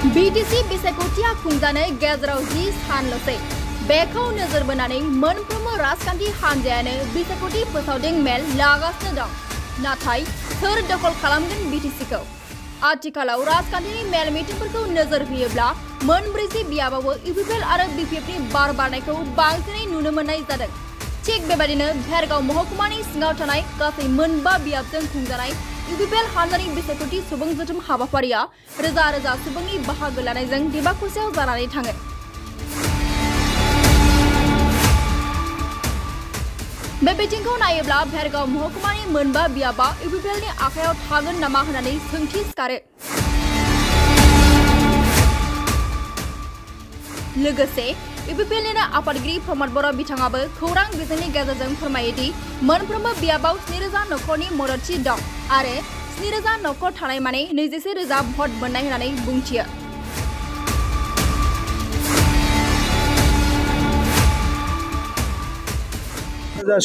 BTC बिसायख'थिया खुंजानाय गेजेराव 10 सानल'सै बेखौ नोजोर बोनानै मोनफ्रोमबो राजखान्थि हान्जायानो बिसायख'थि फोसावदिं मेल लागासिनो दं। नाथाय सोर दखल खालामगोन BTCखौ? आथिखालाव राजखान्थिनि मेल मिटिंफोरखौ नोजोर होयोब्ला मोनब्रैसो बियाबावबो UPPL आरो BPFनि बार बारनायखौ बांसिनै नुनो मोननाय जादों। थिग बेबादिनो भेरगाव महकुमानि सिङाव थानाय गासै मोनबा बियाबजों खुंजानाय UPPL हान्जानि बिसायख'थि सुबुं जथुम हाबाफारिया रोजा रोजा सुबुंनि बाहागो लानायजों दिमाकुसियाव जानानै थाङो। बे बिथिंखौ नायोब्ला भेरगाव महकुमानि मोनबा बियाबा UPPLनि आखायाव थागोन नामा होननानै सोंथि सिखारो। लोगोसे UPPLनिनो आफादगिरि प्रमद बर' बिथाङाबो खौरां बिजोंनि गेजेरजों फोरमायोदि मोनफ्रोमबो बियाबाव 7,000 नखरनि मददथि दं आरो 7,000 नखर थानाय माने 21,000 भट मोननाय होननानै बुंथियो।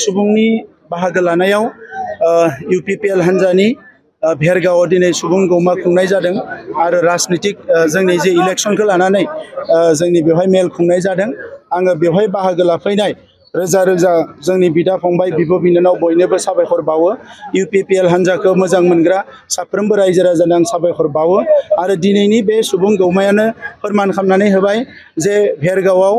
सुबुंनि बाहागो लानायाव UPPL हान्जानि भेरगावआव दिनै सुबुं गौमा खुंनाय जादों आरो राजनीतिक जोंनि जे इलेक्शनखौ लानानै जोंनि बेवहाय मेल खुंनाय जादों। आङो बेवहाय बाहागो लाफैनाय रोजा रोजा जोंनि बिदा फंबाय बिब' बिनानाव बयनोबो साबायखर बावो। UPPL हान्जाखौ मोजां मोनग्रा साफ्रोमबो रायजो राजानो आं साबायखर बावो आरो दिनैनि बे सुबुं गौमायानो फोरमान खालामनानै होबाय जे भेरगावआव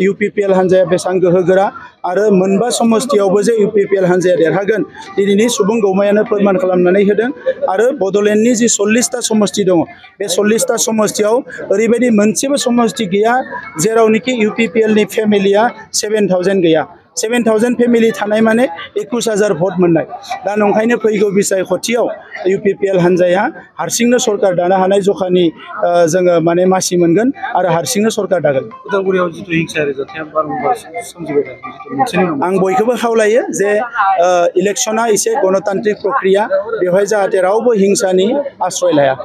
UPPL हान्जाया बेसेबां गोहोगोरा आरो मोनबा समस्तियावबो जे UPPL हान्जाया देरहागोन दिनैनि सुबुं गौमायानो फोरमान खालामनानै होदों। आरो बड'लेण्डनि जि 40टा समस्ति दङ बे 40टा समस्तियाव ओरैबायदि मोनसेबो समस्ति गैया जेरावनोखि UPPLनि फेमिलिया 7,000 गैया। 7,000 फेमिलि थानाय माने 21,000 भट मोननाय। दा नंखायनो फैगौ बिसायख'थियाव UPPL हान्जाया हारसिंनो सरकार दानो हानाय जखानि जोङो माने मासि मोनगोन आरो हारसिंनो सरकार दागोन। उदालगुरियाव जिथु हिंसायारि जाथाया बारम्बार सोमजिबाय थादों। आं बयखौबो खावलायो जे इलेक्शना एसे गणतान्त्रिक प्रक्रिया बेवहाय जाहाथे रावबो हिंसानि आश्रय लाया।